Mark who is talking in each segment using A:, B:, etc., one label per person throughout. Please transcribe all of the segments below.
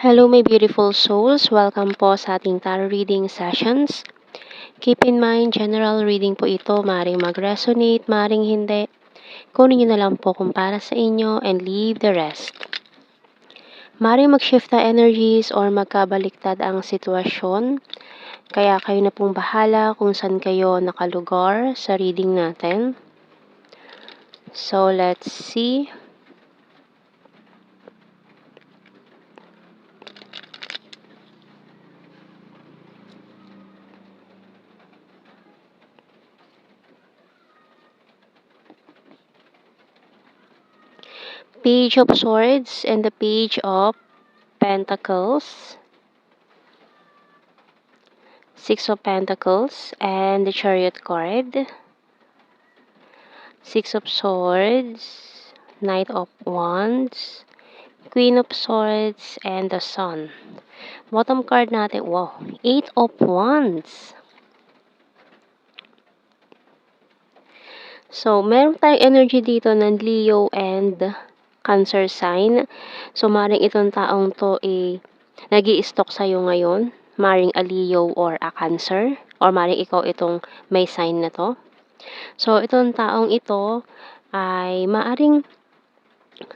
A: Hello my beautiful souls, welcome po sa ating tarot reading sessions. Keep in mind, general reading po ito, maaaring mag-resonate, maaaring hindi. Kunin nyo na lang po kung para sa inyo and leave the rest. Maaaring mag-shift na energies or magkabaliktad ang sitwasyon. Kaya kayo na pong bahala kung saan kayo nakalugar sa reading natin. So let's see. Page of Swords and the Page of Pentacles. Six of Pentacles and the Chariot card. Six of Swords, Knight of Wands, Queen of Swords, and the Sun. Bottom card natin, wow, Eight of Wands. So, meron tayong energy dito ng Leo and Cancer sign. So, maring itong taong to nag-i-stalk sa'yo ngayon. Maring a Leo or a Cancer. Or maring ikaw itong may sign na to. So, itong taong ito ay maaring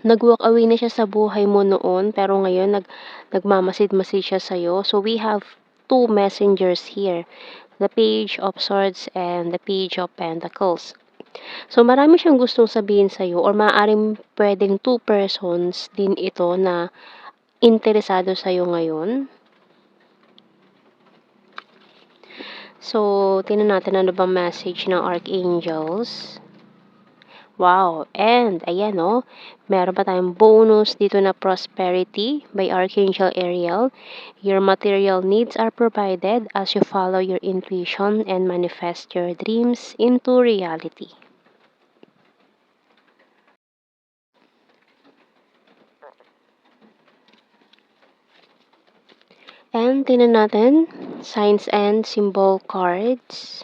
A: nag-walk away na siya sa buhay mo noon, pero ngayon nagmamasid-masid siya sa'yo. So, we have two messengers here. The Page of Swords and the Page of Pentacles. So, marami siyang gustong sabihin sa'yo or maaaring pwedeng two persons din ito na interesado sa'yo ngayon. So, tingnan natin ano bang message ng Archangels. Wow! And, ayan meron pa tayong bonus dito na Prosperity by Archangel Ariel. Your material needs are provided as you follow your intuition and manifest your dreams into reality. And, tingnan natin, signs and symbol cards.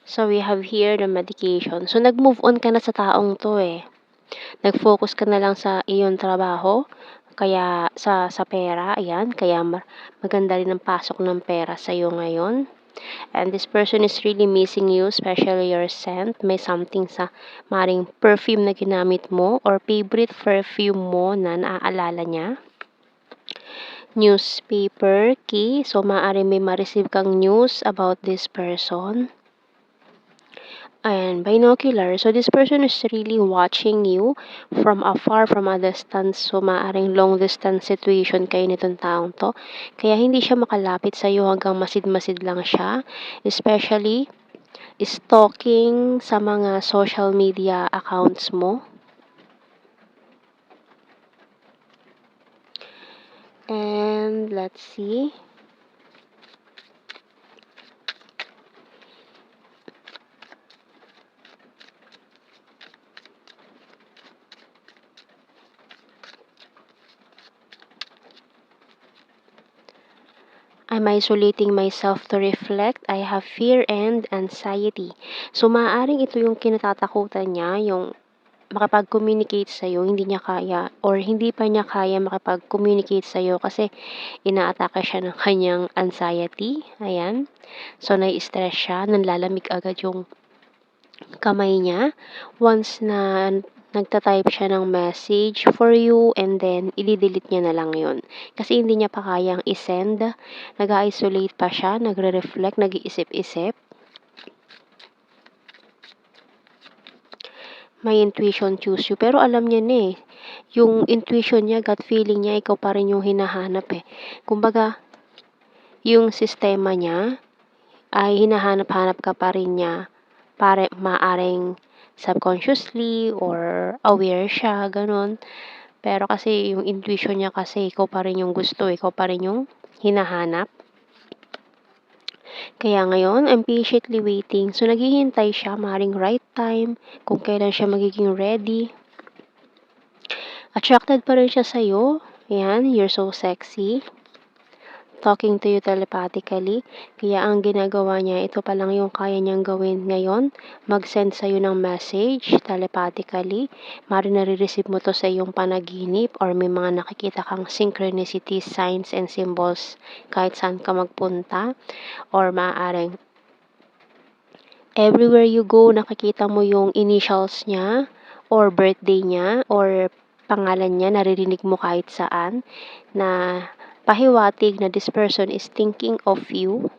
A: So, we have here the medication. So, nag-move on ka na sa taong to Nag-focus ka na lang sa iyong trabaho, kaya sa pera, ayan. Kaya maganda rin ang pasok ng pera sa iyo ngayon. And this person is really missing you, especially your scent. May something sa maring perfume na ginamit mo or favorite perfume mo na naaalala niya. Newspaper, key. So, maaaring may ma-receive kang news about this person. And binocular. So, this person is really watching you from afar, from a distance. So, maaaring long distance situation kayo nitong taong to. Kaya hindi siya makalapit sa iyo hanggang masid-masid lang siya. Especially, stalking sa mga social media accounts mo. And, let's see. I'm isolating myself to reflect. I have fear and anxiety. So, maaaring ito yung kinatatakutan niya, yung makapag-communicate sa'yo, hindi niya kaya or hindi pa niya kaya makapag-communicate sa'yo kasi inaatake siya ng kanyang anxiety. Ayan. So, nai-stress siya, nanlalamig agad yung kamay niya. Once na nagta-type siya ng message for you and then i-delete niya na lang yun. Kasi hindi niya pa kayang i-send. Nag-isolate pa siya, nagre-reflect, nag-iisip-isip. May intuition choose you. Pero alam niya na yung intuition niya, gut feeling niya, ikaw pa rin yung hinahanap Kumbaga, yung sistema niya ay hinahanap-hanap ka pa rin niya para maaring subconsciously or aware siya, ganun. Pero kasi yung intuition niya kasi ikaw pa rin yung gusto, ikaw pa rin yung hinahanap. Kaya ngayon, I'm patiently waiting. So, naghihintay siya, maring right time, kung kailan siya magiging ready. Attracted pa rin siya sa'yo. Ayan, you're so sexy. talking to you telepathically. Kaya ang ginagawa niya, ito pa lang yung kaya niyang gawin ngayon, mag-send sa'yo ng message telepathically. Maaaring nare-receive mo to sa iyong panaginip or may mga nakikita kang synchronicities, signs, and symbols kahit saan ka magpunta, or maaaring everywhere you go, nakikita mo yung initials niya or birthday niya or pangalan niya, naririnig mo kahit saan na pahiwatig na this person is thinking of you,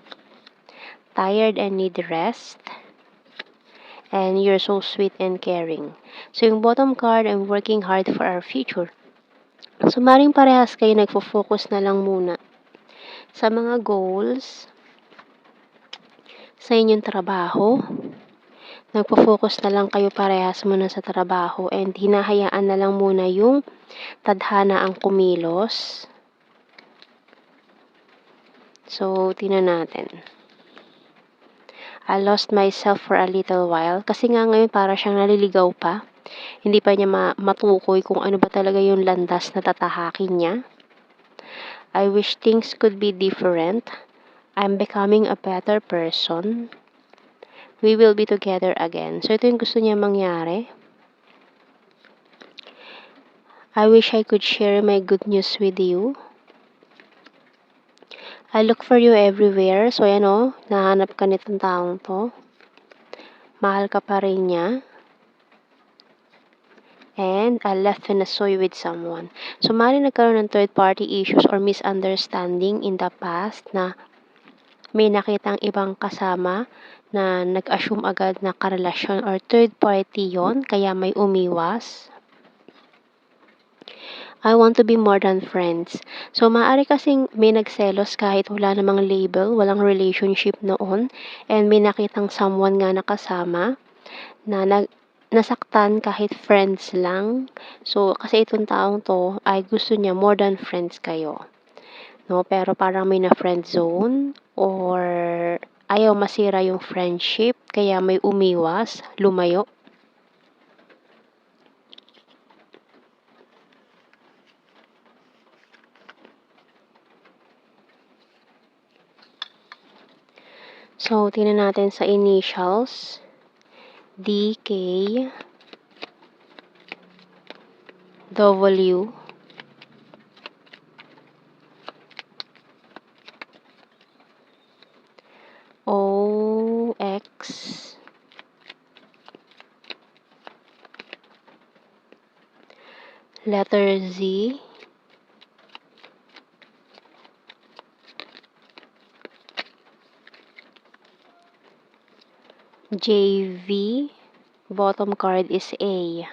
A: tired and need rest, and you're so sweet and caring. So yung bottom card, I'm working hard for our future. So maring parehas kayo nagfo-focus na lang muna sa mga goals, sa inyong trabaho. Nagpo-focus na lang kayo parehas muna sa trabaho and hinahayaan na lang muna yung tadhana ang kumilos. So, tingnan natin. I lost myself for a little while. Kasi nga ngayon para siyang naliligaw pa. Hindi pa niya matukoy kung ano ba talaga yung landas na tatahakin niya. I wish things could be different. I'm becoming a better person. We will be together again. So, ito yung gusto niya mangyari. I wish I could share my good news with you. I look for you everywhere. So, ayan o, nahanap ka nitong taong to. Mahal ka pa rin niya. And I left when I saw you with someone. So, maaaring nagkaroon ng third-party issues or misunderstanding in the past na may nakitang ibang kasama na nag-assume agad na karelasyon or third party yon, kaya may umiwas. I want to be more than friends. So, maaari kasing may nagselos kahit wala namang label, walang relationship noon, and may nakitang someone nga nakasama na nasaktan kahit friends lang. So, kasi itong taong to ay gusto niya more than friends kayo. No? Pero parang may na-friend zone or ayaw masira yung friendship, kaya may umiwas, lumayo. So, tingnan natin sa initials. DK, W, O, X, letter Z, JV, bottom card is A.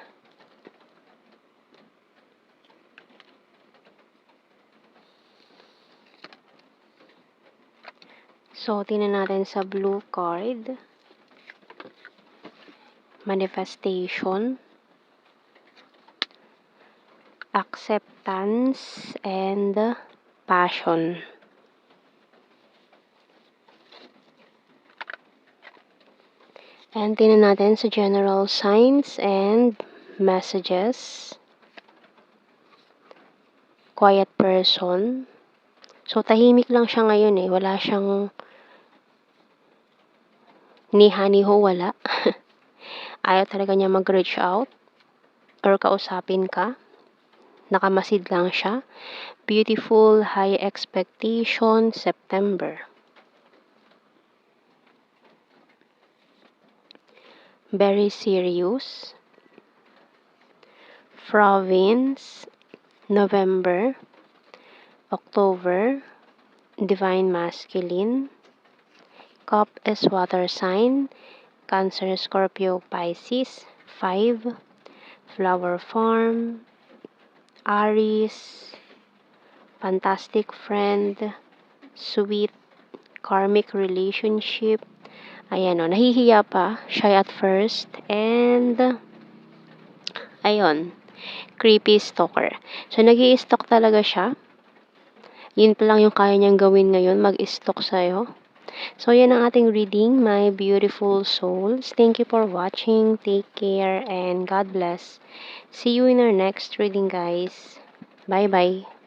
A: So, tingnan natin sa blue card. Manifestation, acceptance, and passion. And tingnan natin sa general signs and messages. Quiet person. So, tahimik lang siya ngayon eh. Wala siyang niha-niho, wala. Ayaw talaga niya mag-reach out or kausapin ka. Nakamasid lang siya. Beautiful, high expectation, September. Very serious. Province, November, October, divine masculine. Cup is water sign, Cancer, Scorpio, Pisces. 5, flower farm, Aries, fantastic friend, sweet, karmic relationship. Ayan o, nahihiya pa, shy at first, and ayun, creepy stalker. So, nag-i-stalk talaga siya. Yun pa lang yung kaya niyang gawin ngayon, mag-stalk sa'yo. So, yan ang ating reading, my beautiful souls. Thank you for watching. Take care and God bless. See you in our next reading, guys. Bye-bye.